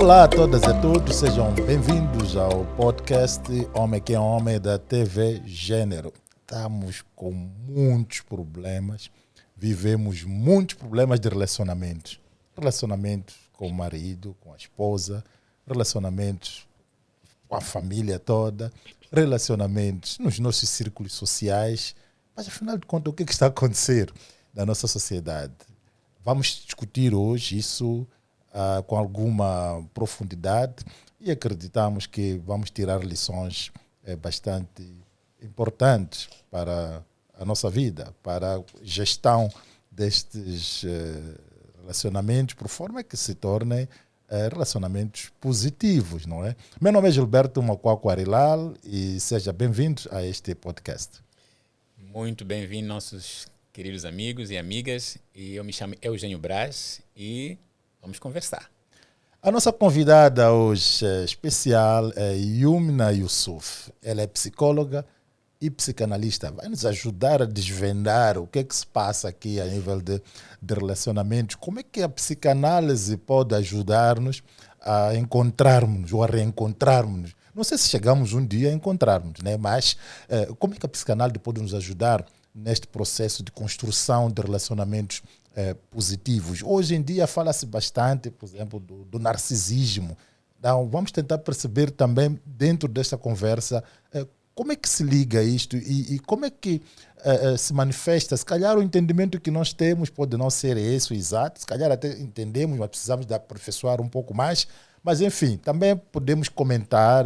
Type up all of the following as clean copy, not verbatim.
Olá a todas e a todos, sejam bem-vindos ao podcast Homem que é Homem da TV Gênero. Estamos com muitos problemas, vivemos muitos problemas de relacionamentos. Relacionamentos com o marido, com a esposa, relacionamentos com a família toda, relacionamentos nos nossos círculos sociais. Mas, afinal de contas, o que está a acontecer na nossa sociedade? Vamos discutir hoje isso com alguma profundidade e acreditamos que vamos tirar lições bastante importantes para a nossa vida, para a gestão destes relacionamentos, por forma que se tornem relacionamentos positivos, não é? Meu nome é Gilberto Macuaco Arilal e seja bem-vindo a este podcast. Muito bem-vindo, nossos queridos amigos e amigas. E eu me chamo Eugênio Braz e vamos conversar. A nossa convidada hoje especial é Yumna Yusuf. Ela é psicóloga e psicanalista. Vai nos ajudar a desvendar o que é que se passa aqui a nível de relacionamentos. Como é que a psicanálise pode ajudar-nos a encontrarmos ou a reencontrarmos? Não sei se chegamos um dia a encontrarmos, né? Mas como é que a psicanálise pode nos ajudar neste processo de construção de relacionamentos positivos? Hoje em dia fala-se bastante, por exemplo, do narcisismo. Então, vamos tentar perceber também, dentro desta conversa, como é que se liga isto e como é que se manifesta. Se calhar o entendimento que nós temos pode não ser esse o exato, se calhar até entendemos, mas precisamos de aperfeiçoar um pouco mais. Mas, enfim, também podemos comentar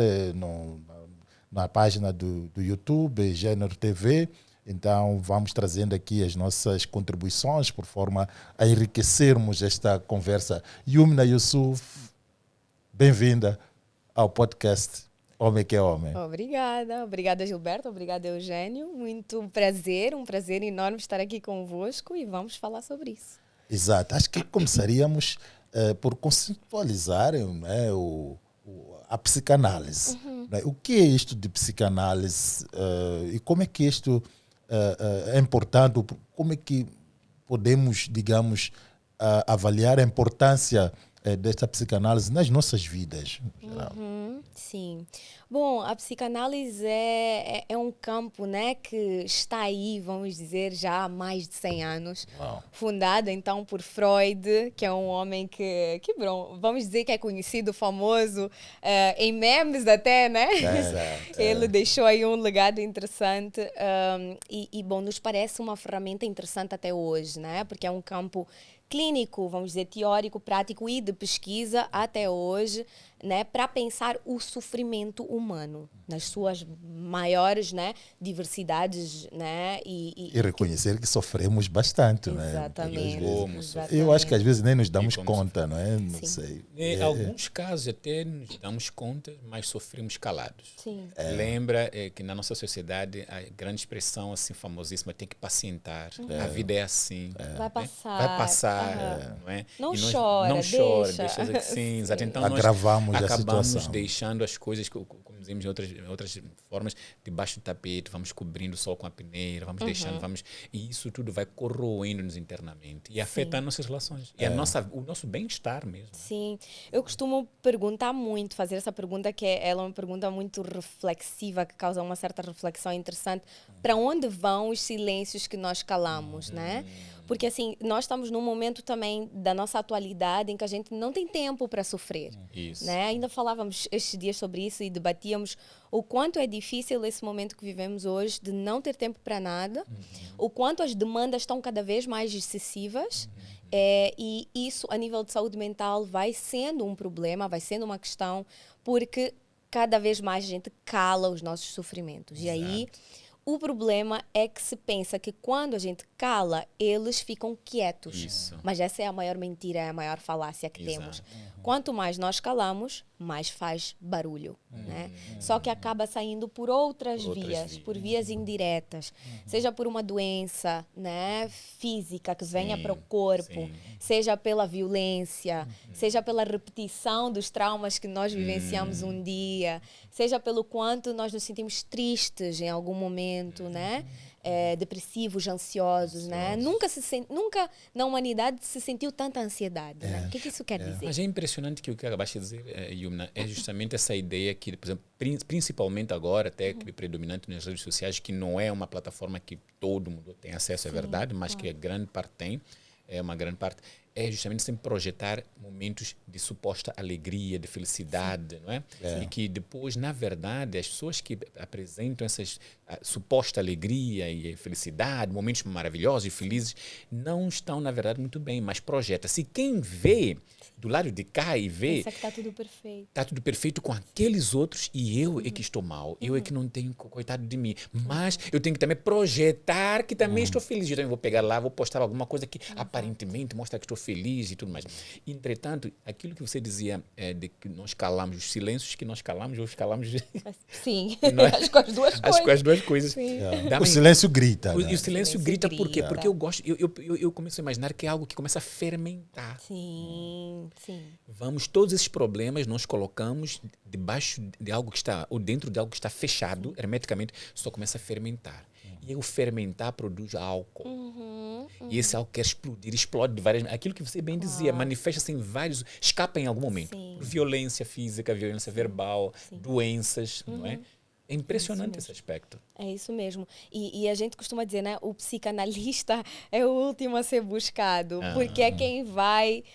na página do YouTube, Gênero TV. Então, vamos trazendo aqui as nossas contribuições por forma a enriquecermos esta conversa. Yumna Yusuf, bem-vinda ao podcast Homem que é Homem. Obrigada Gilberto, obrigada Eugênio. Muito prazer, um prazer enorme estar aqui convosco e vamos falar sobre isso. Exato, acho que começaríamos por conceitualizar, né, a psicanálise. Né? O que é isto de psicanálise e como é que isto é importante, como é que podemos, digamos, avaliar a importância desta psicanálise nas nossas vidas, em geral? Sim. Bom, a psicanálise é um campo, né, que está aí, vamos dizer, já há mais de 100 anos. Uau. Fundada, então, por Freud, que é um homem que vamos dizer que é conhecido, famoso, em memes até, né? Ele deixou aí um legado interessante bom, nos parece uma ferramenta interessante até hoje, né? Porque é um campo clínico, vamos dizer, teórico, prático e de pesquisa até hoje, né, para pensar o sofrimento humano nas suas maiores, né, diversidades, né, e reconhecer que sofremos bastante, exatamente, né? exatamente. Eu acho que às vezes nem nos damos conta, não é? Não sei. Em alguns casos até nos damos conta, mas sofremos calados. Sim. Lembra que na nossa sociedade a grande expressão assim famosíssima, tem que pacientar. A vida é assim. Vai passar. Vai passar, não é? Não E chora, não chora, deixa. sim, exato. Então agravamos nós a acabamos situação, deixando as coisas, como dizemos em outras formas, debaixo do tapete, vamos cobrindo só com a peneira, vamos deixando, e isso tudo vai corroendo-nos internamente e afeta as nossas relações e o nosso bem-estar mesmo. Sim, eu costumo perguntar muito, fazer essa pergunta ela é uma pergunta muito reflexiva, que causa uma certa reflexão interessante. Para onde vão os silêncios que nós calamos, né? Porque assim, nós estamos num momento também da nossa atualidade em que a gente não tem tempo para sofrer. Isso. Né? Ainda falávamos estes dias sobre isso e debatíamos o quanto é difícil esse momento que vivemos hoje de não ter tempo para nada, o quanto as demandas estão cada vez mais excessivas, e isso a nível de saúde mental vai sendo um problema, vai sendo uma questão, porque cada vez mais a gente cala os nossos sofrimentos. Exato. E aí o problema é que se pensa que quando a gente cala, eles ficam quietos. Isso. Mas essa é a maior mentira, é a maior falácia que Exato. temos. Quanto mais nós calamos, mais faz barulho. Né? Só que acaba saindo por outras vias, por vias indiretas. Seja por uma doença, né, física que venha para o corpo, seja pela violência, seja pela repetição dos traumas que nós vivenciamos um dia, seja pelo quanto nós nos sentimos tristes em algum momento, né? depressivos, ansiosos, né? Nunca na humanidade se sentiu tanta ansiedade, né? O que isso quer dizer? Mas é impressionante que o que acabaste de dizer, Yumna, é justamente essa ideia que, por exemplo, principalmente agora, até que é predominante nas redes sociais, que não é uma plataforma que todo mundo tem acesso, é verdade, mas que a grande parte tem, uma grande parte, é justamente sempre projetar momentos de suposta alegria, de felicidade, não é? E que depois, na verdade, as pessoas que apresentam essa suposta alegria e felicidade, momentos maravilhosos e felizes, não estão, na verdade, muito bem, mas projeta. Se quem vê do lado de cá e vê... Pensa que está tudo perfeito. Está tudo perfeito com aqueles outros e eu é que estou mal. Eu é que não tenho, coitado de mim. Mas eu tenho que também projetar que também estou feliz. Eu também vou pegar lá, vou postar alguma coisa que aparentemente mostra que estou feliz e tudo mais. Entretanto, aquilo que você dizia de que nós calamos, os silêncios que nós calamos, ou calamos... Sim, Não é? acho que as duas coisas. Acho que as duas coisas. O silêncio grita. E o silêncio grita por quê? grita. Porque eu gosto, eu começo a imaginar que é algo que começa a fermentar. Sim, sim. Vamos, todos esses problemas nós colocamos debaixo de algo que está, ou dentro de algo que está fechado, hermeticamente, só começa a fermentar. E o fermentar produz álcool. E esse álcool quer explodir, explode de várias... Aquilo que você bem dizia, manifesta-se em vários... Escapa em algum momento. Sim. Violência física, violência verbal, doenças, não é? É impressionante esse aspecto. É isso mesmo. E a gente costuma dizer, né? O psicanalista é o último a ser buscado. Porque é quem vai...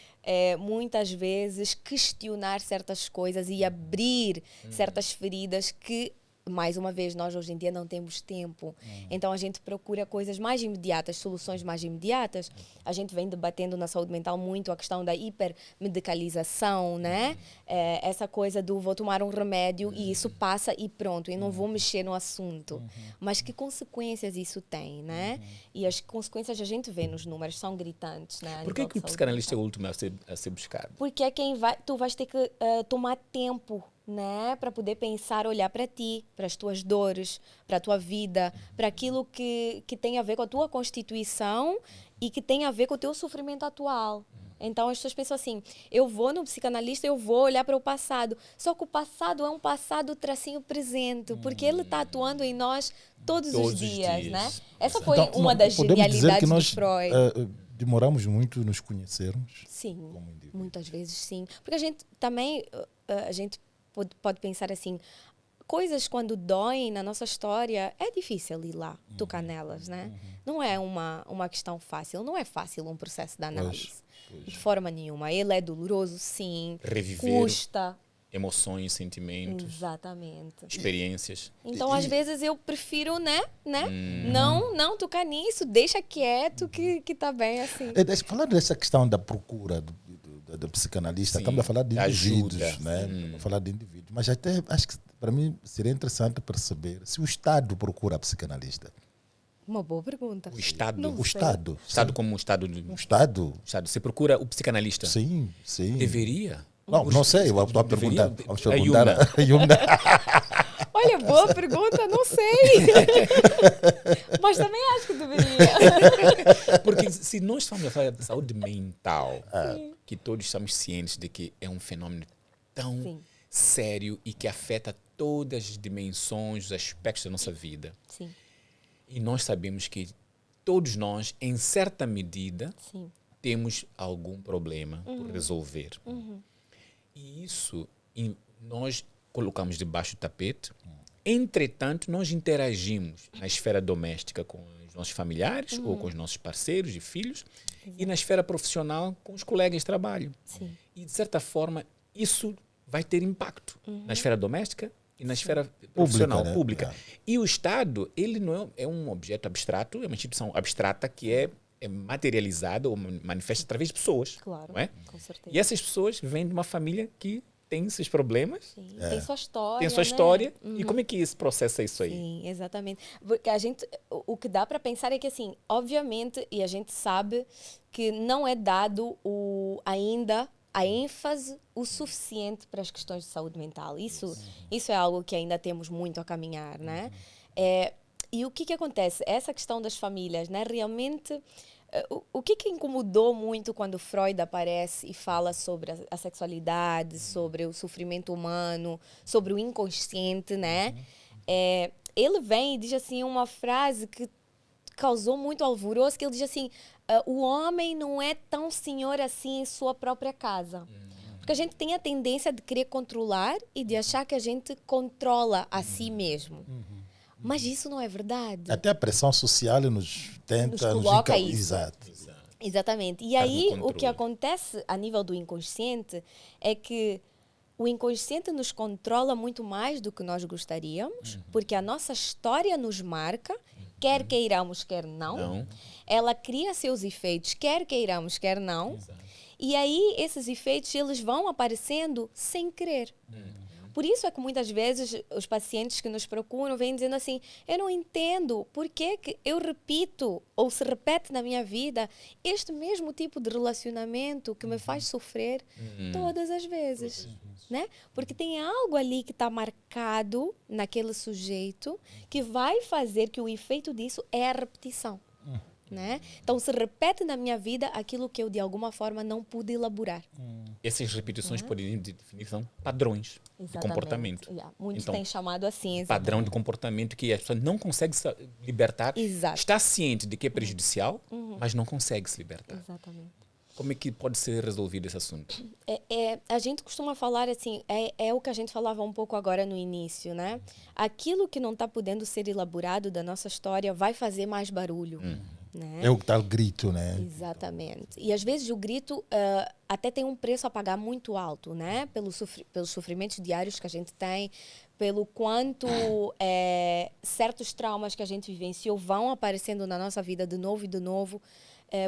muitas vezes questionar certas coisas e abrir certas feridas que, mais uma vez, nós hoje em dia não temos tempo. Então a gente procura coisas mais imediatas, soluções mais imediatas. A gente vem debatendo na saúde mental muito a questão da hipermedicalização, né? Essa coisa do vou tomar um remédio e isso passa e pronto, e não vou mexer no assunto. Mas que consequências isso tem, né? E as consequências a gente vê nos números, são gritantes, né? Por que o psicanalista é o último a ser buscado? Porque é quem vai, tu vais ter que tomar tempo, né, para poder pensar, olhar para ti, para as tuas dores, para a tua vida, para aquilo que tem a ver com a tua constituição e que tem a ver com o teu sofrimento atual. Então as pessoas pensam assim, eu vou no psicanalista, eu vou olhar para o passado. Só que o passado é um passado tracinho presente, porque ele está atuando em nós todos os dias, né? Essa foi Então, uma das podemos dizer que genialidades nós de Freud. demoramos muito nos conhecermos. Sim, como indivíduo. muitas vezes sim. Porque a gente também, a gente pode pensar assim, coisas quando doem na nossa história, é difícil ir lá, tocar nelas, né? Não é uma questão fácil, não é fácil um processo de análise. De forma nenhuma. Ele é doloroso, sim. Reviver Custa. emoções, sentimentos, Exatamente. experiências. Então, às vezes, eu prefiro, né? Não tocar nisso, deixa quieto que tá bem assim. Falar dessa questão da procura do psicanalista, Sim, estamos a falar de indivíduos, ajuda. né? Estamos a falar de indivíduos. Mas até acho que para mim seria interessante perceber se o Estado procura psicanalista. Uma boa pergunta. O Estado. Não O sei. Estado. Estado como um Estado. O Estado? Estado. Você procura o psicanalista? Sim, sim. Deveria? Não sei, eu estou a perguntar. Deveria? Vamos perguntar a Yumna. Olha, boa pergunta, não sei. Mas também acho que deveria. Porque se nós estamos a falar de saúde mental, que todos estamos cientes de que é um fenômeno tão Sim. sério e que afeta todas as dimensões, os aspectos da nossa vida. Sim, E nós sabemos que todos nós, em certa medida, sim. temos algum problema por resolver. E isso nós colocamos debaixo do tapete. Entretanto, nós interagimos na esfera doméstica com os nossos familiares ou com os nossos parceiros e filhos e na esfera profissional com os colegas de trabalho. Sim. E, de certa forma, isso vai ter impacto na esfera doméstica e na esfera profissional, né? pública. E o Estado, ele não é um objeto abstrato, é uma instituição abstrata que é materializada ou manifesta através de pessoas. Claro, não é? com certeza. E essas pessoas vêm de uma família que tem esses problemas, Sim, tem sua história. tem sua né? história. E como é que esse processo é isso aí? Sim, exatamente. Porque o que dá para pensar é que, assim, obviamente, e a gente sabe que não é dado ainda a ênfase o suficiente para as questões de saúde mental. Isso é algo que ainda temos muito a caminhar, né? E o que acontece? Essa questão das famílias, né? Realmente, o que incomodou muito quando Freud aparece e fala sobre a sexualidade, sobre o sofrimento humano, sobre o inconsciente, né? Ele vem e diz assim uma frase que causou muito alvoroço, que ele diz assim, o homem não é tão senhor assim em sua própria casa. Porque a gente tem a tendência de querer controlar e de achar que a gente controla a si mesmo. Mas isso não é verdade. Até a pressão social nos tenta... Nos coloca isso. Exato. Exatamente. E Estar no aí, o controle. que acontece a nível do inconsciente é que o inconsciente nos controla muito mais do que nós gostaríamos, porque a nossa história nos marca, quer queiramos, quer não. Ela cria seus efeitos, quer queiramos, quer não. Exato. E aí, esses efeitos, eles vão aparecendo sem querer. Por isso é que muitas vezes os pacientes que nos procuram vêm dizendo assim, eu não entendo por que eu repito ou se repete na minha vida este mesmo tipo de relacionamento que me faz sofrer todas as vezes. Né? Porque tem algo ali que está marcado naquele sujeito que vai fazer que o efeito disso é a repetição. Né? Então se repete na minha vida aquilo que eu de alguma forma não pude elaborar. Essas repetições poderiam definir são padrões de comportamento. Muitos Então, têm chamado assim. Padrão de comportamento que a pessoa não consegue se libertar. Exato. Está ciente de que é prejudicial, mas não consegue se libertar. Exatamente. Como é que pode ser resolvido esse assunto? A gente costuma falar assim, é o que a gente falava um pouco agora no início, né? Aquilo que não está podendo ser elaborado da nossa história vai fazer mais barulho. Né? É o tal grito, né? Exatamente. E às vezes o grito até tem um preço a pagar muito alto, né? Pelos sofrimentos diários que a gente tem, pelo quanto certos traumas que a gente vivenciou vão aparecendo na nossa vida de novo e de novo.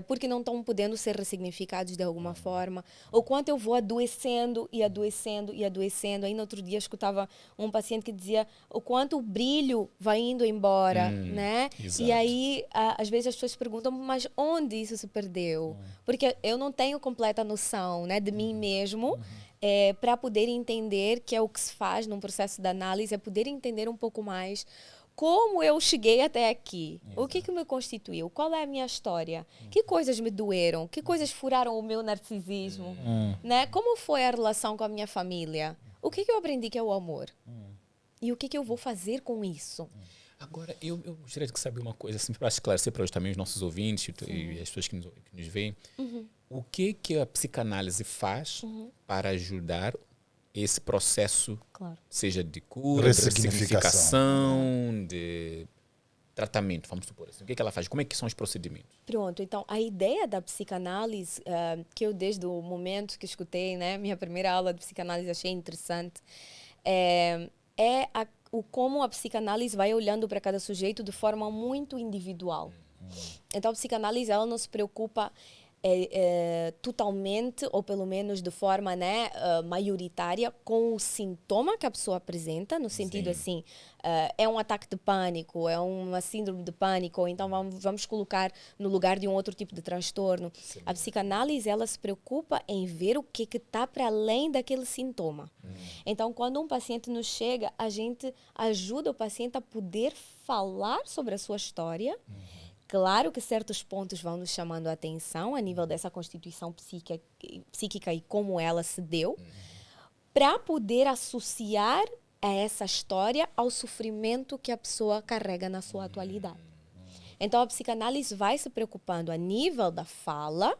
Porque não estão podendo ser ressignificados de alguma forma, ou quanto eu vou adoecendo e adoecendo e adoecendo. Aí no outro dia eu escutava um paciente que dizia o quanto o brilho vai indo embora, né? Exato. E aí às vezes as pessoas perguntam, mas onde isso se perdeu? Porque eu não tenho completa noção, né, de mim mesmo, para poder entender, que é o que se faz num processo de análise, é poder entender um pouco mais como eu cheguei até aqui. Exato. O que me constituiu? Qual é a minha história? Que coisas me doeram? Que coisas furaram o meu narcisismo? Né? Como foi a relação com a minha família? O que eu aprendi que é o amor? E o que eu vou fazer com isso? Agora, eu gostaria de saber uma coisa, assim, para esclarecer para também os nossos ouvintes e as pessoas que nos veem. O que a psicanálise faz para ajudar esse processo, seja de cura, de ressignificação, de tratamento, vamos supor assim. O que ela faz? Como é que são os procedimentos? Pronto, então a ideia da psicanálise, que eu desde o momento que escutei, né, minha primeira aula de psicanálise achei interessante, como a psicanálise vai olhando para cada sujeito de forma muito individual. Então a psicanálise ela não se preocupa totalmente, ou pelo menos de forma, né, maioritária, com o sintoma que a pessoa apresenta, no sentido assim, é um ataque de pânico, é uma síndrome de pânico, ou então vamos colocar no lugar de um outro tipo de transtorno. Sim. A psicanálise ela se preocupa em ver o que está para além daquele sintoma. Então, quando um paciente nos chega, a gente ajuda o paciente a poder falar sobre a sua história. Claro que certos pontos vão nos chamando a atenção a nível dessa constituição psíquica e como ela se deu, para poder associar a essa história ao sofrimento que a pessoa carrega na sua atualidade. Então, a psicanálise vai se preocupando a nível da fala.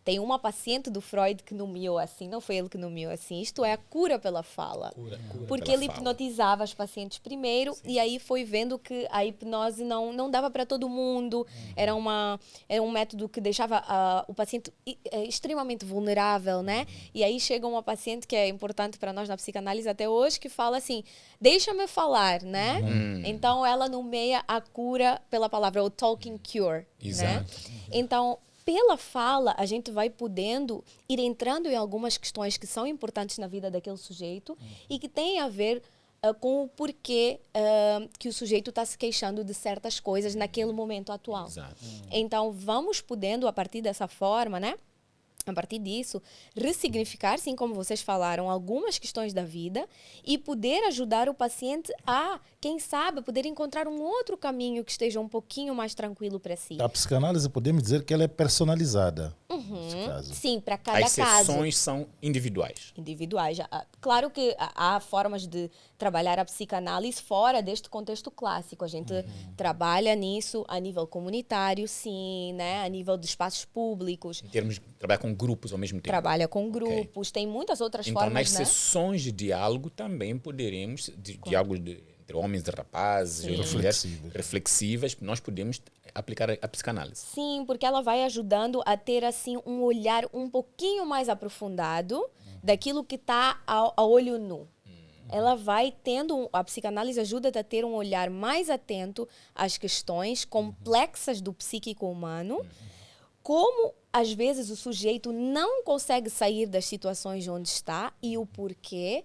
Tem uma paciente do Freud que nomeou assim, não foi ele que nomeou assim, isto é a cura pela fala. Porque ele hipnotizava as pacientes primeiro. Sim. E aí foi vendo que a hipnose não dava para todo mundo. Era um método que deixava o paciente extremamente vulnerável, né? E aí chega uma paciente que é importante para nós na psicanálise até hoje, que fala assim, deixa-me falar, né? Então ela nomeia a cura pela palavra, o talking cure. Exato. Né? Então, pela fala, a gente vai podendo ir entrando em algumas questões que são importantes na vida daquele sujeito e que têm a ver com o porquê que o sujeito está se queixando de certas coisas naquele momento atual. Exato. Então, vamos podendo, a partir dessa forma, né, a partir disso, ressignificar, assim como vocês falaram, algumas questões da vida e poder ajudar o paciente a, quem sabe, poder encontrar um outro caminho que esteja um pouquinho mais tranquilo para si. A psicanálise, podemos dizer que ela é personalizada, nesse caso. Sim, para cada As caso. sessões são individuais. Individuais. Claro que há formas de trabalhar a psicanálise fora deste contexto clássico. A gente trabalha nisso a nível comunitário, sim, né? A nível de espaços públicos. Em termos de trabalhar com grupos ao mesmo tempo. Trabalha com grupos, tem muitas outras Então, formas, nas né? sessões de diálogo também poderemos, diálogos entre homens e rapazes, Sim. mulheres reflexivas, nós podemos aplicar a psicanálise. Sim, porque ela vai ajudando a ter assim um olhar um pouquinho mais aprofundado daquilo que está a olho nu. Ela vai tendo, a psicanálise ajuda-te a ter um olhar mais atento às questões complexas do psíquico humano, como às vezes o sujeito não consegue sair das situações onde está e o porquê,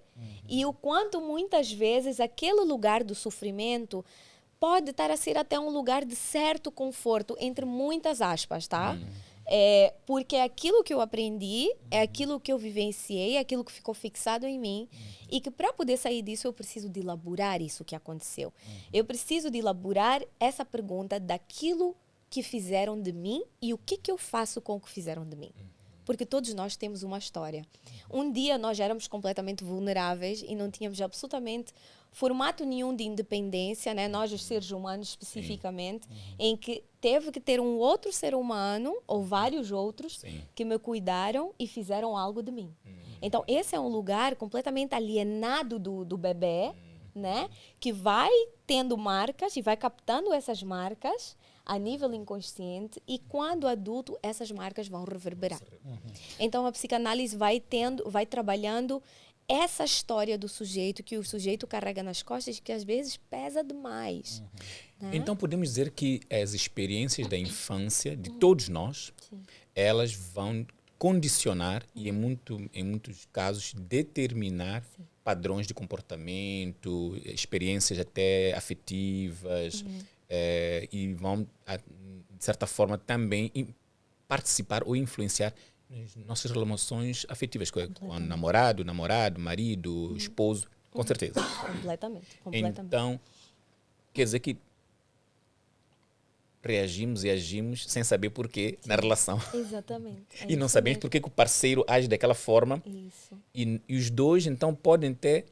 e o quanto muitas vezes aquele lugar do sofrimento pode estar a ser até um lugar de certo conforto, entre muitas aspas, tá? Porque é aquilo que eu aprendi, é aquilo que eu vivenciei, é aquilo que ficou fixado em mim, e que para poder sair disso eu preciso de elaborar isso que aconteceu. Eu preciso de elaborar essa pergunta daquilo que fizeram de mim e o que eu faço com o que fizeram de mim. Porque todos nós temos uma história. Um dia nós éramos completamente vulneráveis e não tínhamos absolutamente formato nenhum de independência, né? Nós, os seres humanos especificamente, em que teve que ter um outro ser humano, ou vários outros, que me cuidaram e fizeram algo de mim. Então, esse é um lugar completamente alienado do bebê, né? Que vai tendo marcas e vai captando essas marcas a nível inconsciente e quando adulto essas marcas vão reverberar. Então a psicanálise vai trabalhando essa história do sujeito que o sujeito carrega nas costas que às vezes pesa demais. Né? Então podemos dizer que as experiências da infância de todos nós, elas vão condicionar e em muitos casos determinar padrões de comportamento, experiências até afetivas, e vão, de certa forma, também participar ou influenciar nas nossas relações afetivas, com o namorado, marido, esposo, com certeza. Completamente. Então, quer dizer que reagimos e agimos sem saber porquê na relação. Exatamente. E não sabemos porquê que o parceiro age daquela forma. Isso. E os dois, então, podem até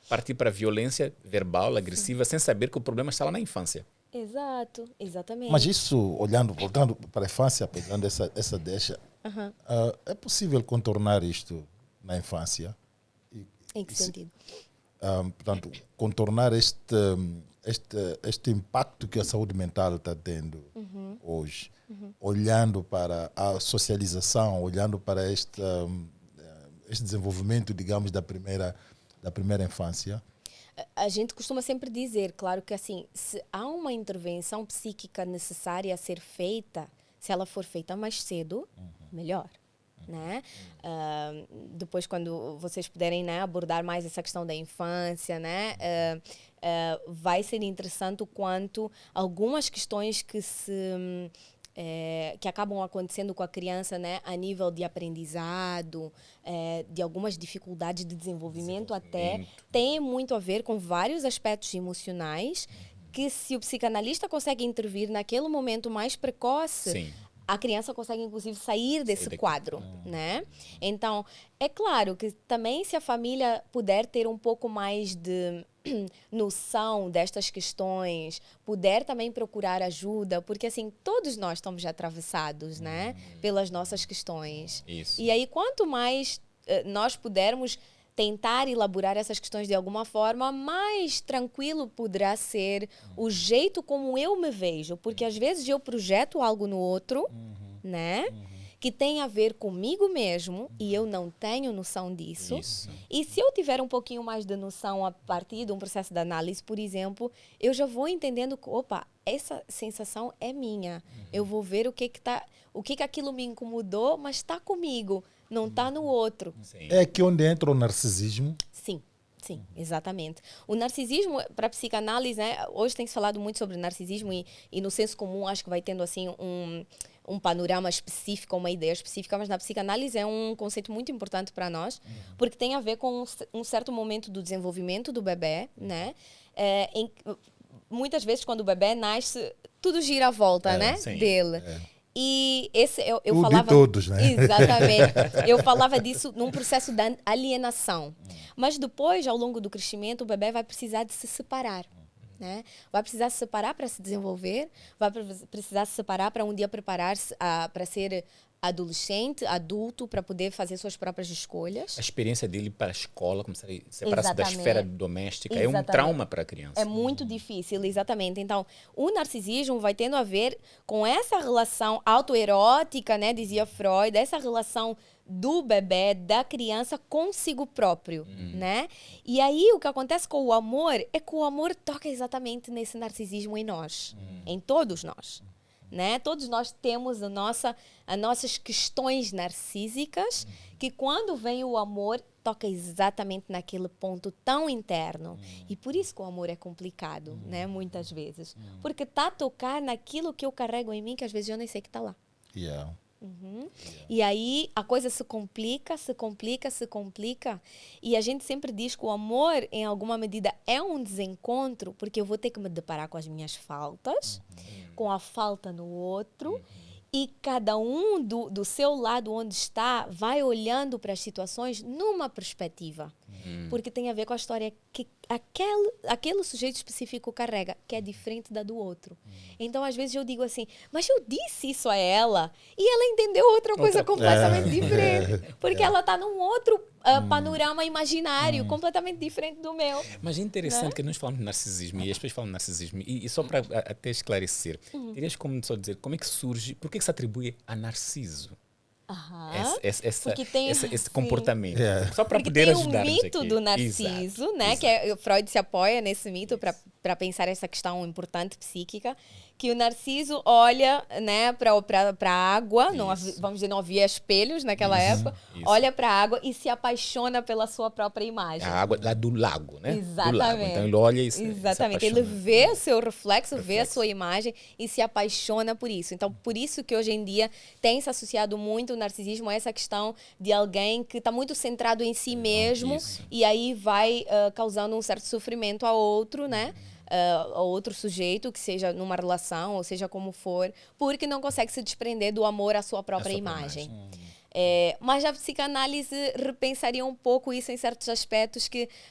partir para a violência verbal, agressiva, sem saber que o problema está lá na infância. Exato, exatamente. Mas isso, voltando para a infância, pegando essa deixa, é possível contornar isto na infância? Em que sentido? Portanto, contornar este impacto que a saúde mental está tendo hoje, olhando para a socialização, olhando para este desenvolvimento, digamos, da primeira infância. A gente costuma sempre dizer, claro que assim, se há uma intervenção psíquica necessária a ser feita, se ela for feita mais cedo, melhor. Né? Depois, quando vocês puderem, né, abordar mais essa questão da infância, né, vai ser interessante o quanto algumas questões que acabam acontecendo com a criança, né, a nível de aprendizado, de algumas dificuldades de desenvolvimento até, tem muito a ver com vários aspectos emocionais que, se o psicanalista consegue intervir naquele momento mais precoce, a criança consegue, inclusive, sair desse quadro, né? Então, é claro que também se a família puder ter um pouco mais de noção destas questões, puder também procurar ajuda, porque, assim, todos nós estamos atravessados, né? Pelas nossas questões. Isso. E aí, quanto mais nós pudermos tentar elaborar essas questões de alguma forma, mais tranquilo poderá ser o jeito como eu me vejo. Porque às vezes eu projeto algo no outro, né? Que tem a ver comigo mesmo e eu não tenho noção disso. Isso. E se eu tiver um pouquinho mais de noção a partir de um processo de análise, por exemplo, eu já vou entendendo que, opa, essa sensação é minha. Eu vou ver o que aquilo me incomodou, mas está comigo, não está no outro. É aqui onde entra o narcisismo. Sim, exatamente. O narcisismo, para a psicanálise, né, hoje tem se falado muito sobre narcisismo e no senso comum acho que vai tendo assim um panorama específico, uma ideia específica, mas na psicanálise é um conceito muito importante para nós, porque tem a ver com um certo momento do desenvolvimento do bebê, né? Muitas vezes, quando o bebê nasce, tudo gira à volta, né? Dele. E esse eu falava... de todos, né? Exatamente. Eu falava disso num processo de alienação. Mas depois, ao longo do crescimento, o bebê vai precisar de se separar. Né? Vai precisar se separar para se desenvolver, vai precisar se separar para um dia preparar-se para ser adolescente, adulto, para poder fazer suas próprias escolhas. A experiência dele para a escola, começar a separar-se da esfera doméstica, é um trauma para a criança. É muito difícil, exatamente. Então, o narcisismo vai tendo a ver com essa relação autoerótica, né, dizia Freud, essa relação do bebê, da criança consigo próprio, né? E aí o que acontece com o amor é que o amor toca exatamente nesse narcisismo em nós, em todos nós, né? Todos nós temos as nossas questões narcísicas que quando vem o amor toca exatamente naquele ponto tão interno. E por isso que o amor é complicado, né? Muitas vezes. Porque tá a tocar naquilo que eu carrego em mim que às vezes eu nem sei que tá lá. Yeah. E aí a coisa se complica, e a gente sempre diz que o amor, em alguma medida, é um desencontro, porque eu vou ter que me deparar com as minhas faltas, com a falta no outro, e cada um do seu lado onde está vai olhando para as situações numa perspectiva, porque tem a ver com a história que aquele sujeito específico carrega, que é diferente da do outro. Então, às vezes eu digo assim, mas eu disse isso a ela e ela entendeu outra coisa completamente diferente, porque ela está num outro panorama imaginário, completamente diferente do meu. Mas é interessante, né, que nós falamos de narcisismo e as pessoas falam de narcisismo, e só para até esclarecer, terias como só dizer como é que surge, por que se atribui a Narciso? Esse comportamento. Só para poder ajudar. Tem o mito do Narciso, né? Exato. Que Freud se apoia nesse mito para pensar essa questão importante psíquica, que o Narciso olha, né, para a água, vamos dizer, não havia espelhos naquela época, olha para a água e se apaixona pela sua própria imagem. A água lá do lago, né? Exatamente. Do lago. Então ele olha e exatamente. Ele vê o seu reflexo, vê a sua imagem e se apaixona por isso. Então, por isso que hoje em dia tem se associado muito o narcisismo a essa questão de alguém que está muito centrado em si mesmo e aí vai causando um certo sofrimento a outro, né? A outro sujeito, que seja numa relação, ou seja como for, porque não consegue se desprender do amor à sua própria imagem. Mas a psicanálise repensaria um pouco isso em certos aspectos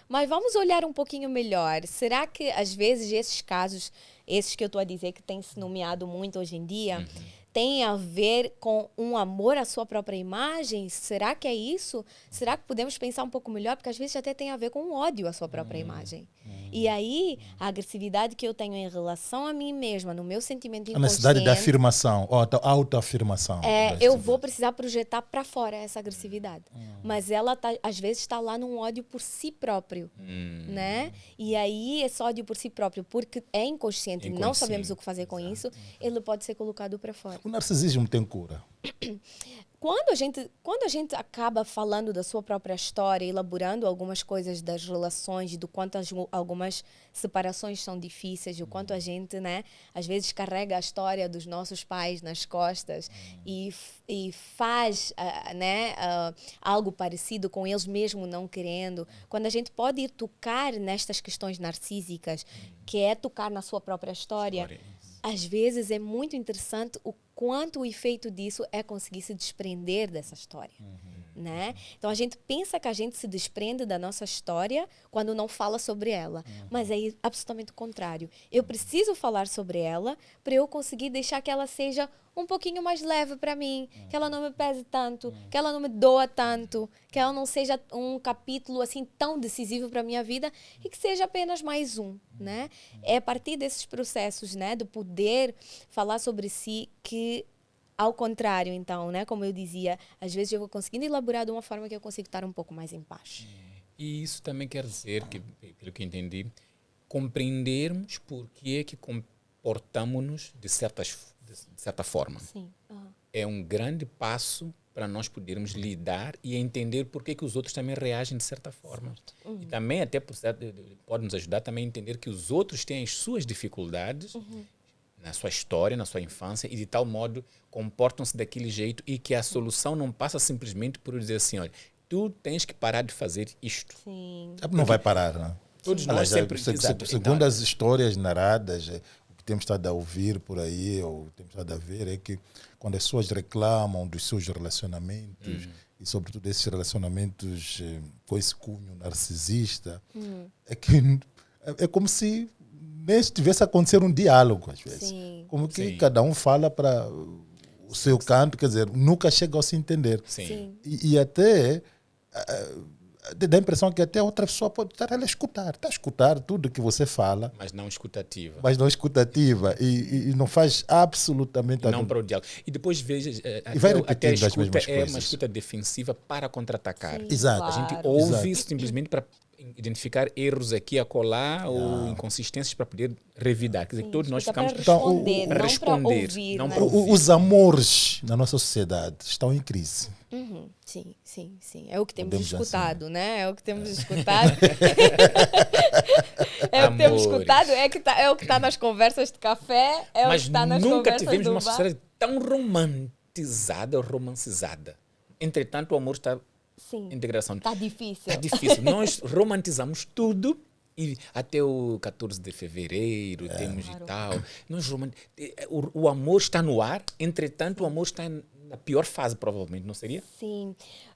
mas vamos olhar um pouquinho melhor. Será que, às vezes, esses casos, esses que eu estou a dizer que tem se nomeado muito hoje em dia, tem a ver com um amor à sua própria imagem? Será que é isso? Será que podemos pensar um pouco melhor? Porque às vezes até tem a ver com um ódio à sua própria imagem. E aí, a agressividade que eu tenho em relação a mim mesma, no meu sentimento inconsciente... A necessidade de afirmação, ou autoafirmação. Eu vou precisar projetar para fora essa agressividade. Mas ela, às vezes, está lá num ódio por si próprio. Né? E aí, esse ódio por si próprio, porque é inconsciente, não sabemos o que fazer com isso, ele pode ser colocado para fora. O narcisismo tem cura? Quando a gente acaba falando da sua própria história, elaborando algumas coisas das relações, do quanto algumas separações são difíceis, o quanto a gente, né, às vezes carrega a história dos nossos pais nas costas e faz algo parecido com eles mesmo não querendo, quando a gente pode ir tocar nestas questões narcísicas, que é tocar na sua própria história, às vezes é muito interessante o quanto o efeito disso é conseguir se desprender dessa história. Né? Então, a gente pensa que a gente se desprende da nossa história quando não fala sobre ela. Mas é absolutamente o contrário. Eu preciso falar sobre ela para eu conseguir deixar que ela seja um pouquinho mais leve para mim, que ela não me pese tanto, que ela não me doa tanto, que ela não seja um capítulo assim tão decisivo para a minha vida e que seja apenas mais um. Né? É a partir desses processos, né, de poder falar sobre si que, ao contrário, então, né, como eu dizia, às vezes eu vou conseguindo elaborar de uma forma que eu consigo estar um pouco mais em paz. E isso também quer dizer, que, pelo que entendi, compreendermos por que é que comportamos de certa forma. Sim. É um grande passo para nós podermos lidar e entender por que os outros também reagem de certa forma. E também, até por certo, pode nos ajudar também a entender que os outros têm as suas dificuldades na sua história, na sua infância, e de tal modo comportam-se daquele jeito, e que a solução não passa simplesmente por dizer assim, olha, tu tens que parar de fazer isto. Sim. Não vai parar, não? Todos nós Aliás, sempre... exato, segundo então, as histórias narradas, o que temos estado a ouvir por aí, ou temos estado a ver, é que quando as pessoas reclamam dos seus relacionamentos, e sobretudo esses relacionamentos com esse cunho narcisista, é que é como se nem estivesse a acontecer um diálogo, às vezes. Sim. Como que Sim. cada um fala para o seu canto, quer dizer, nunca chega a se entender. sim. Sim. E até dá a impressão que até outra pessoa pode estar a escutar. Está a escutar tudo que você fala, Mas não escutativa. mas não escutativa. E não faz absolutamente Não nada. para o diálogo. E depois veja, vai até a repetindo as escuta mesmas é uma coisas. escuta defensiva para contra-atacar. Sim, Exato. A gente claro. ouve Exato. simplesmente para identificar erros aqui, acolá, ou inconsistências para poder revidar. Quer dizer, Sim, todos nós escuta ficamos... para Então, responder, para não responder, para ouvir. não né? para ouvir. Os amores na nossa sociedade estão em crise. Uhum. Sim, sim, sim. É o que temos Podemos dizer escutado, né? É o que temos escutado. É o que temos Amores. escutado, é o que está nas conversas de café, é o que Mas está nas nunca conversas tivemos do uma bar. sociedade tão romantizada ou romancizada. Entretanto, o amor está Sim, em integração. está difícil. Está difícil. Nós romantizamos tudo, e até o 14 de fevereiro temos Claro. e tal. O amor está no ar, entretanto, o amor está na pior fase, provavelmente, não seria? Sim.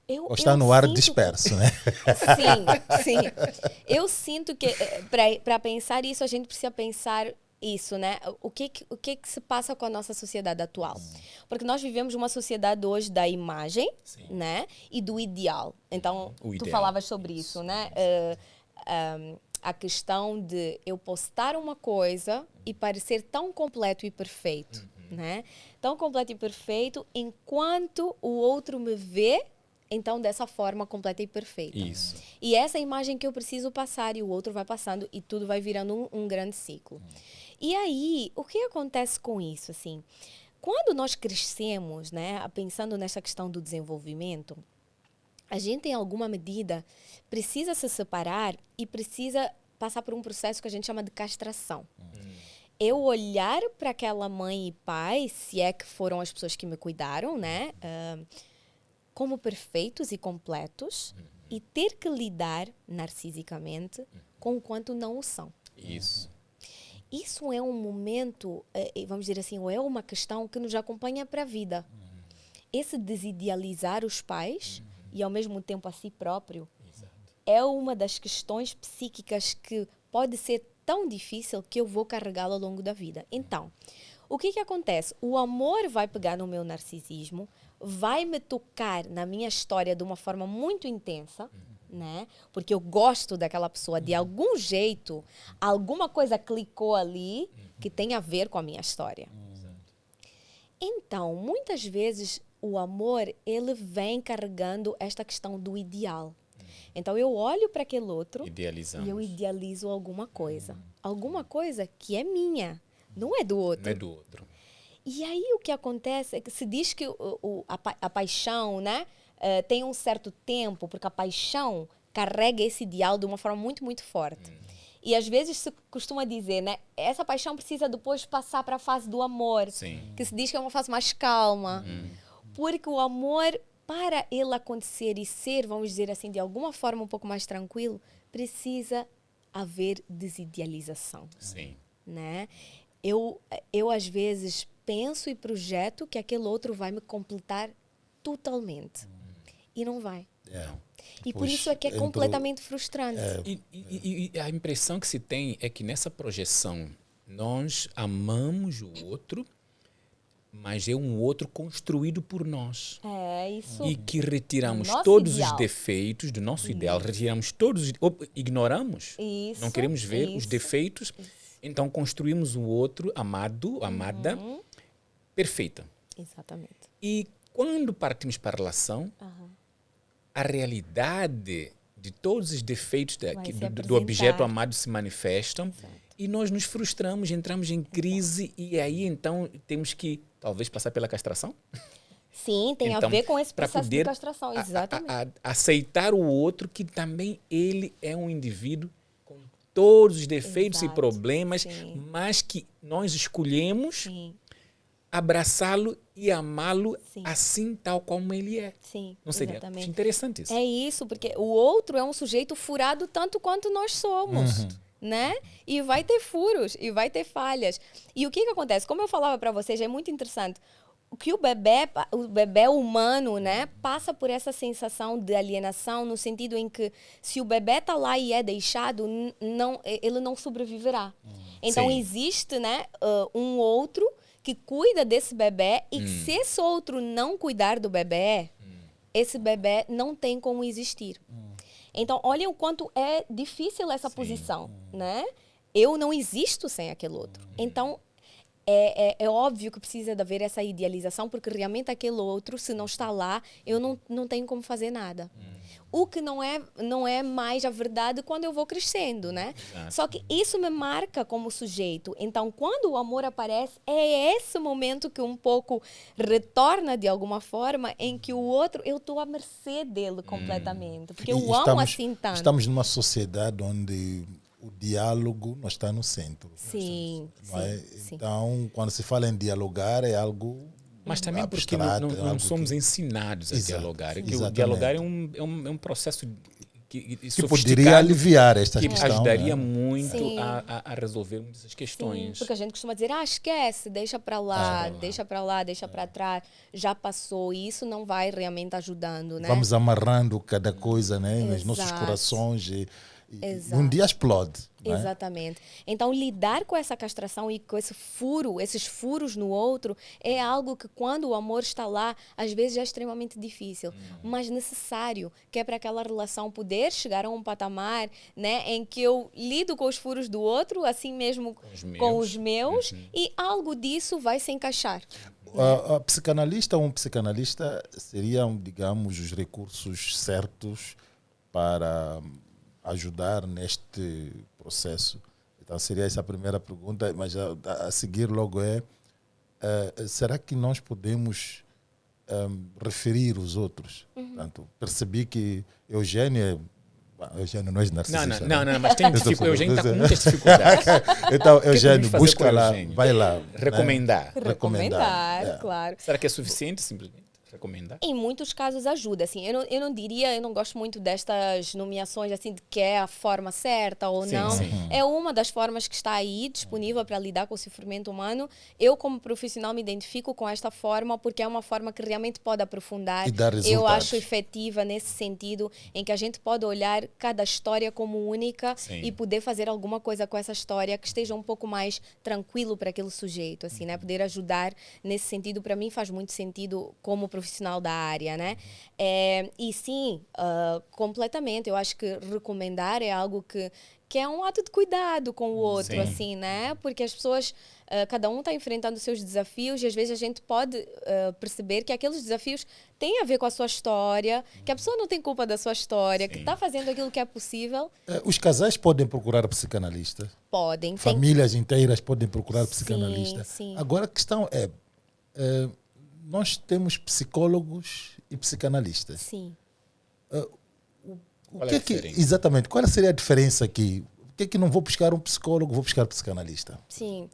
Ou está no ar sinto- disperso, né? Sim, sim. Eu sinto que para pensar isso, a gente precisa pensar isso, né? O que se passa com a nossa sociedade atual? Porque nós vivemos uma sociedade hoje da imagem, Sim. né? E do ideal. Então, O tu ideal. falavas sobre isso, né? A questão de eu postar uma coisa e parecer tão completo e perfeito, né? Tão completo e perfeito, enquanto o outro me vê, então dessa forma completa e perfeita. Isso. E essa imagem que eu preciso passar e o outro vai passando e tudo vai virando um grande ciclo. E aí, o que acontece com isso, assim? Quando nós crescemos, né, pensando nessa questão do desenvolvimento, a gente, em alguma medida, precisa se separar e precisa passar por um processo que a gente chama de castração. Eu olhar para aquela mãe e pai, se é que foram as pessoas que me cuidaram, né, como perfeitos e completos, e ter que lidar narcisicamente com o quanto não o são. Isso. Isso é um momento, vamos dizer assim, ou é uma questão que nos acompanha para a vida. Esse desidealizar os pais e, ao mesmo tempo, a si próprio, é uma das questões psíquicas que pode ser tão difícil que eu vou carregá-lo ao longo da vida. Então, o que acontece? O amor vai pegar no meu narcisismo, vai me tocar na minha história de uma forma muito intensa, né? Porque eu gosto daquela pessoa de algum jeito, alguma coisa clicou ali que tem a ver com a minha história. Então, muitas vezes o amor, ele vem carregando esta questão do ideal. Então eu olho para aquele outro Idealizamos. e eu idealizo alguma coisa. Alguma coisa que é minha, não é do outro. Não é do outro. E aí o que acontece é que se diz que a paixão, né, tem um certo tempo, porque a paixão carrega esse ideal de uma forma muito, muito forte. E às vezes se costuma dizer, né, essa paixão precisa depois passar para a fase do amor, Sim. que se diz que é uma fase mais calma. Porque o amor, para ele acontecer e ser, vamos dizer assim, de alguma forma um pouco mais tranquilo, precisa haver desidealização, Sim. né? Eu às vezes penso e projeto que aquele outro vai me completar totalmente. E não vai. E por Pois, isso é que é entrou- completamente frustrante. E a impressão que se tem é que nessa projeção nós amamos o outro, mas é um outro construído por nós. É isso. E que retiramos Nosso todos ideal. os defeitos do nosso ideal, retiramos todos, ignoramos, Isso, não queremos ver os isso. defeitos, então construímos o outro amado, amada, perfeita. Exatamente. E quando partimos para a relação, a realidade de todos os defeitos Vai se do apresentar. objeto amado se manifestam e nós nos frustramos, entramos em crise e aí então temos que talvez passar pela castração Sim, tem Então, a ver com esse para processo de poder castração. Exatamente. aceitar o outro, que também ele é um indivíduo com todos os defeitos Exato. e problemas, Sim. mas que nós escolhemos Sim, abraçá-lo e amá-lo Sim. assim tal como ele é. sim, Não seria exatamente. interessante isso? É isso, porque o outro é um sujeito furado tanto quanto nós somos, né? E vai ter furos, e vai ter falhas. E o que acontece? Como eu falava para vocês, é muito interessante. O que o bebê humano, né, passa por essa sensação de alienação no sentido em que se o bebê está lá e é deixado, ele não sobreviverá. Então Sim. existe, né, um outro que cuida desse bebê e que se esse outro não cuidar do bebê, esse bebê não tem como existir. Então, olhem o quanto é difícil essa posição, né? Eu não existo sem aquele outro. Então, é óbvio que precisa de haver essa idealização, porque realmente aquele outro, se não está lá, eu não tenho como fazer nada. O que não é mais a verdade quando eu vou crescendo, né? Exato. Só que isso me marca como sujeito. Então, quando o amor aparece, é esse momento que um pouco retorna de alguma forma, em que o outro, eu estou à mercê dele completamente. Porque eu amo assim tanto. Estamos numa sociedade onde o diálogo não está no centro. Sim, Não é? sim. Então, quando se fala em dialogar, é algo Mas também porque abstrato, não algo somos que- ensinados a Exato, dialogar. Que o exatamente. dialogar é um processo que sofisticado poderia aliviar esta que questão. ajudaria né? muito Sim. a resolvermos essas Sim, questões. porque a gente costuma dizer, esquece, deixa para lá, deixa para lá, deixa para trás, já passou, e isso não vai realmente ajudando, né? Vamos amarrando cada coisa, né, nos nossos Exato. corações e Exato. um dia explode. Né? Exatamente. Então, lidar com essa castração e com esse furo, esses furos no outro, é algo que, quando o amor está lá, às vezes é extremamente difícil, mas necessário, que é para aquela relação poder chegar a um patamar, né, em que eu lido com os furos do outro, assim mesmo com os meus, e algo disso vai se encaixar. A psicanalista ou um psicanalista seriam, digamos, os recursos certos para ajudar neste processo. Então seria essa a primeira pergunta, mas a seguir logo será que nós podemos referir os outros? Portanto, percebi que Eugênio não é narcisista. Não, mas tem dificuldade. O Eugênio está com muitas dificuldades. Então, que Eugênio, podemos fazer busca com o lá, Eugênio? vai lá. Recomendar. Né? Recomendar, claro. Será que é suficiente simplesmente recomendar? Em muitos casos ajuda, assim, eu não diria, eu não gosto muito destas nomeações, assim, de que é a forma certa ou Sim, não. sim. É uma das formas que está aí, disponível para lidar com o sofrimento humano. Eu, como profissional, me identifico com esta forma, porque é uma forma que realmente pode aprofundar. E dar Eu resultados. acho efetiva nesse sentido, em que a gente pode olhar cada história como única Sim. e poder fazer alguma coisa com essa história que esteja um pouco mais tranquilo para aquele sujeito, assim, né? Poder ajudar nesse sentido, para mim, faz muito sentido como profissional da área, né? E sim, completamente. Eu acho que recomendar é algo que é um ato de cuidado com o outro, Sim. assim, né? Porque as pessoas, cada um está enfrentando os seus desafios e às vezes a gente pode perceber que aqueles desafios têm a ver com a sua história, que a pessoa não tem culpa da sua história, que está fazendo aquilo que é possível. Os casais podem procurar psicanalista. Podem. Famílias inteiras podem procurar psicanalista. Sim. Agora a questão é, nós temos psicólogos e psicanalistas. Sim. Qual é a diferença? Exatamente, qual seria a diferença aqui? Por que não vou buscar um psicólogo, vou buscar um psicanalista? Sim.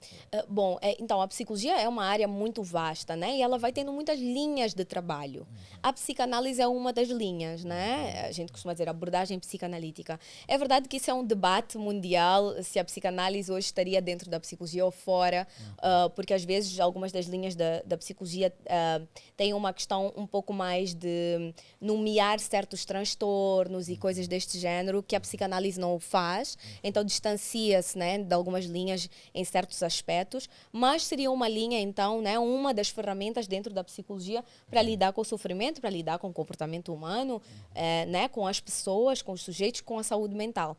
Bom, então, a psicologia é uma área muito vasta, né? E ela vai tendo muitas linhas de trabalho. A psicanálise é uma das linhas, né? A gente costuma dizer abordagem psicanalítica. É verdade que isso é um debate mundial, se a psicanálise hoje estaria dentro da psicologia ou fora, porque às vezes algumas das linhas da psicologia têm uma questão um pouco mais de nomear certos transtornos e coisas deste género, que a psicanálise não o faz. Então, distancia-se, né, de algumas linhas em certos aspectos, mas seria uma linha, então, né, uma das ferramentas dentro da psicologia para lidar com o sofrimento, para lidar com o comportamento humano, né, com as pessoas, com os sujeitos, com a saúde mental.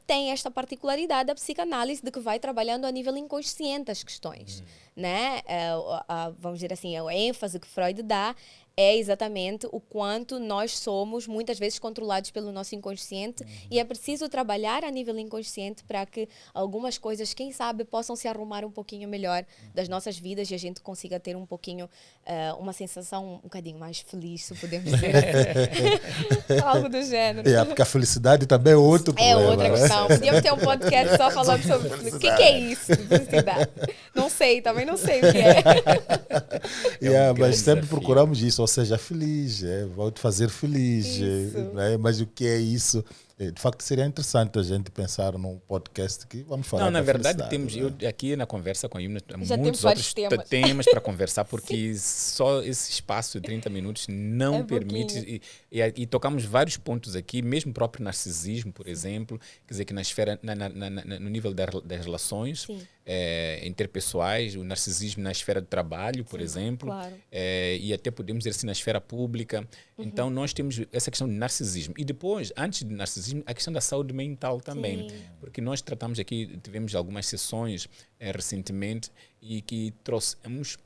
Tem esta particularidade da psicanálise de que vai trabalhando a nível inconsciente as questões. Né? Vamos dizer assim, a ênfase que Freud dá é exatamente o quanto nós somos muitas vezes controlados pelo nosso inconsciente e é preciso trabalhar a nível inconsciente para que algumas coisas, quem sabe, possam se arrumar um pouquinho melhor das nossas vidas e a gente consiga ter um pouquinho, uma sensação um bocadinho mais feliz, se podemos dizer. Algo do gênero. Porque a felicidade também é outro problema. É outra né? questão. Podíamos ter um podcast só falando sobre felicidade. O que é isso, felicidade? Não sei, também não sei o que é. Mas sempre procuramos isso, ou seja, feliz, vou te fazer feliz. Né? Mas o que é isso? De facto, seria interessante a gente pensar num podcast que vamos falar. Não, na verdade, temos aqui na conversa com a Yumna, Já muitos outros temas para conversar, porque só esse espaço de 30 minutos não permite. E tocamos vários pontos aqui, mesmo o próprio narcisismo, por exemplo, quer dizer, que na esfera, no nível das relações interpessoais, o narcisismo na esfera do trabalho, por exemplo, claro. E até podemos dizer assim na esfera pública. Então, nós temos essa questão de narcisismo. E depois, antes de narcisismo, a questão da saúde mental também. Sim. Porque nós tratamos aqui, tivemos algumas sessões recentemente e que trouxemos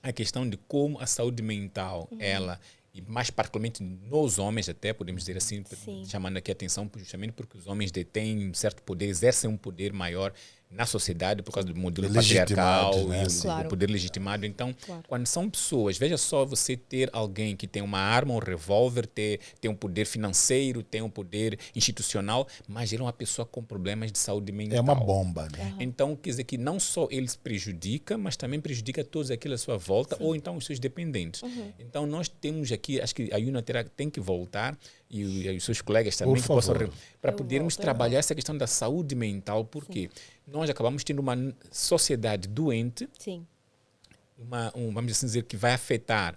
a questão de como a saúde mental, ela, e mais particularmente nos homens até, podemos dizer assim, chamando aqui a atenção justamente porque os homens detêm um certo poder, exercem um poder maior na sociedade por causa do modelo patriarcal, né? O poder legitimado. Então, quando são pessoas, veja só você ter alguém que tem uma arma, um revólver, tem um poder financeiro, tem um poder institucional, mas ele é uma pessoa com problemas de saúde mental. É uma bomba. Né? Então, quer dizer que não só ele se prejudica, mas também prejudica todos aqueles à sua volta ou então os seus dependentes. Então, nós temos aqui, acho que a Yuna tem que voltar e os seus colegas também que possam, para podermos trabalhar essa questão da saúde mental, porque nós acabamos tendo uma sociedade doente, vamos assim dizer, que vai afetar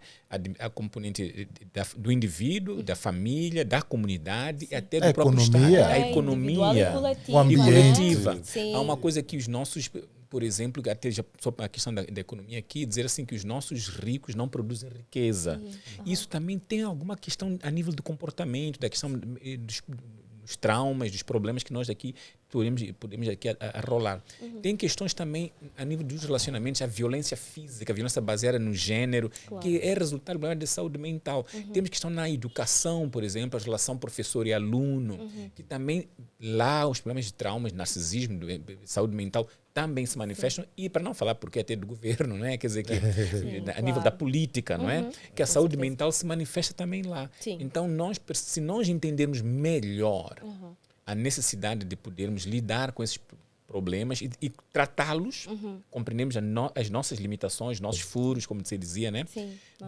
a componente do indivíduo, da família, da comunidade e até do próprio Estado. A economia o ambiente. Coletiva. Há uma coisa que os nossos, por exemplo, até já sobre a questão da economia aqui, dizer assim que os nossos ricos não produzem riqueza. Isso também tem alguma questão a nível do comportamento, da questão dos traumas, dos problemas que nós aqui podemos aqui rolar. Tem questões também a nível dos relacionamentos, a violência física, a violência baseada no gênero, que é resultado do problema de saúde mental. Temos questão na educação, por exemplo, a relação professor e aluno, que também lá os problemas de traumas, narcisismo, saúde mental também se manifestam, e para não falar porque até do governo, não é? Quer dizer, que a nível da política, não é? Que a saúde mental se manifesta também lá. Então, se nós entendermos melhor a necessidade de podermos lidar com esses problemas e tratá-los, compreendemos as nossas limitações, nossos furos, como você dizia, né?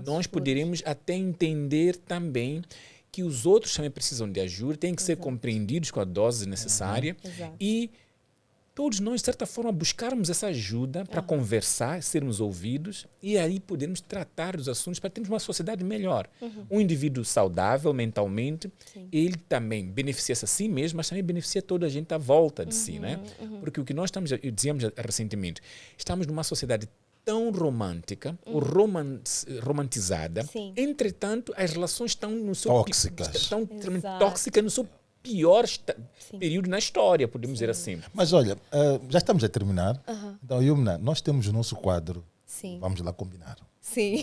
Nós poderemos até entender também que os outros também precisam de ajuda, têm que ser compreendidos com a dose necessária e todos nós, de certa forma, buscarmos essa ajuda para conversar, sermos ouvidos e aí podermos tratar dos assuntos para termos uma sociedade melhor. Um indivíduo saudável mentalmente, ele também beneficia-se a si mesmo, mas também beneficia toda a gente à volta de si, né? Porque o que nós dizíamos recentemente, estamos numa sociedade tão romântica, ou romantizada, entretanto, as relações estão no seu tóxicas no seu pior período na história, podemos dizer assim. Mas olha, já estamos a terminar. Então, Yumna, nós temos o nosso quadro. Vamos lá combinar. Sim.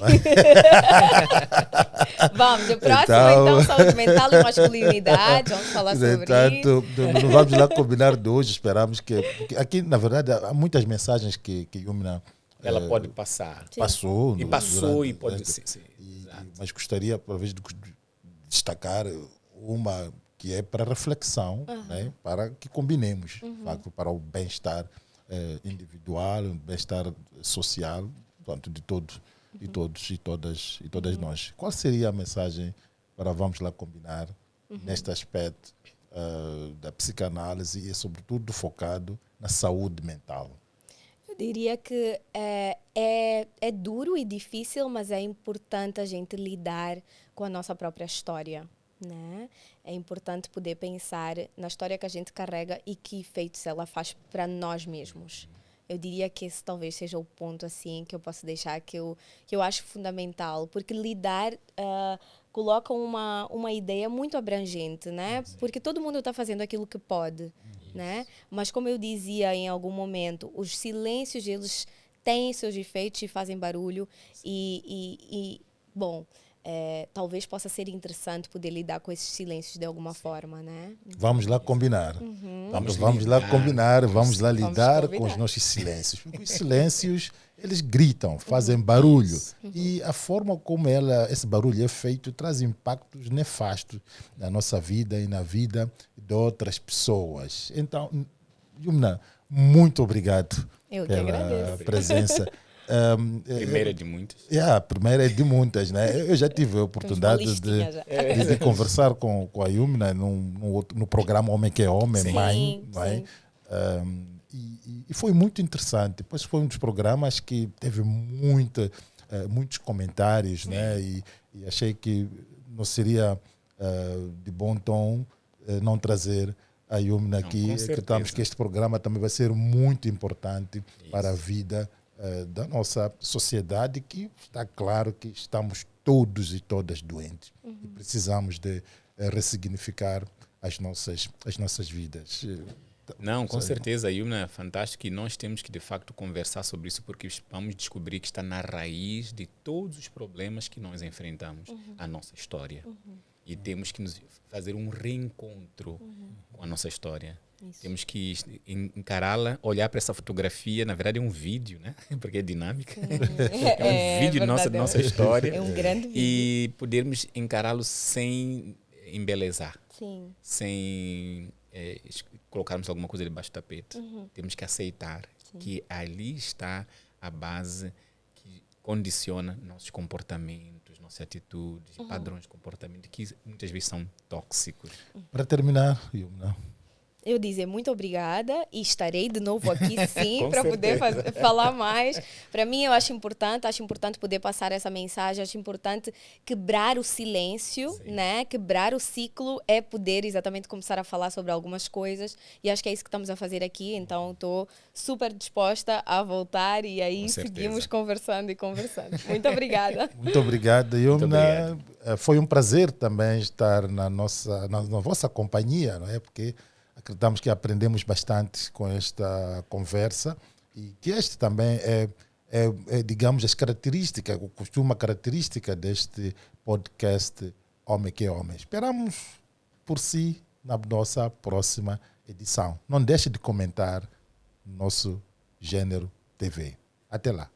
Vamos, o próximo então, saúde mental e masculinidade. Vamos falar sobre isso. Não vamos lá combinar de hoje. Esperamos que aqui, na verdade, há muitas mensagens que Yumna ela pode passar. Passou. E pode mas gostaria, talvez, de destacar uma que é para reflexão, né? Para que combinemos, para o bem-estar individual, o bem-estar social, portanto, de todos e todas nós. Qual seria a mensagem para vamos lá combinar neste aspecto da psicanálise e, sobretudo, focado na saúde mental? Eu diria que é duro e difícil, mas é importante a gente lidar com a nossa própria história. Né? É importante poder pensar na história que a gente carrega e que efeitos ela faz para nós mesmos. Eu diria que esse talvez seja o ponto assim que eu posso deixar, que eu acho fundamental, porque lidar coloca uma ideia muito abrangente, né? Porque todo mundo está fazendo aquilo que pode, né? Mas como eu dizia em algum momento, os silêncios eles têm seus efeitos e fazem barulho bom, talvez possa ser interessante poder lidar com esses silêncios de alguma forma, né? Vamos lá combinar. Vamos lá lidar. combinar, vamos lá Vamos lidar com combinar. os nossos silêncios. Porque os silêncios, eles gritam, fazem barulho. E a forma como esse barulho é feito traz impactos nefastos na nossa vida e na vida de outras pessoas. Então, Yumna, muito obrigado Eu que pela agradeço. presença. Primeira de muitas. A primeira é de muitas, né? Eu já tive a oportunidade listinha já. de conversar com a Yumna no programa Homem que é Homem, Sim, Mãe, não é? sim. E foi muito interessante. Depois foi um dos programas que teve muitos comentários, né? E achei que não seria de bom tom não trazer a Yumna aqui. com certeza. Acreditamos que este programa também vai ser muito importante para a vida da nossa sociedade, que está claro que estamos todos e todas doentes e precisamos de ressignificar as nossas vidas. Não, com certeza, Yumna, é fantástico, e nós temos que de facto conversar sobre isso, porque vamos descobrir que está na raiz de todos os problemas que nós enfrentamos, a nossa história. E temos que fazer um reencontro com a nossa história. Isso. Temos que encará-la, olhar para essa fotografia, na verdade é um vídeo, né? Porque é dinâmica. É um vídeo da nossa história. É um grande vídeo. E podermos encará-lo sem embelezar, Sim. sem colocarmos alguma coisa debaixo do tapete. Temos que aceitar que ali está a base que condiciona nossos comportamentos, nossas atitudes, padrões de comportamento que muitas vezes são tóxicos. Para terminar, Yumna, Eu dizer muito obrigada e estarei de novo aqui sim Com para poder certeza. falar mais. Para mim eu acho importante poder passar essa mensagem, acho importante quebrar o silêncio, né? Quebrar o ciclo é poder exatamente começar a falar sobre algumas coisas e acho que é isso que estamos a fazer aqui, então estou super disposta a voltar e aí Com certeza. seguimos conversando e conversando. Muito obrigada. muito obrigado, Yumna. obrigado. Foi um prazer também estar na vossa companhia, não é? Porque acreditamos que aprendemos bastante com esta conversa e que este também digamos, uma característica deste podcast Homem que é Homem. Esperamos por si na nossa próxima edição. Não deixe de comentar no nosso Gênero TV. Até lá.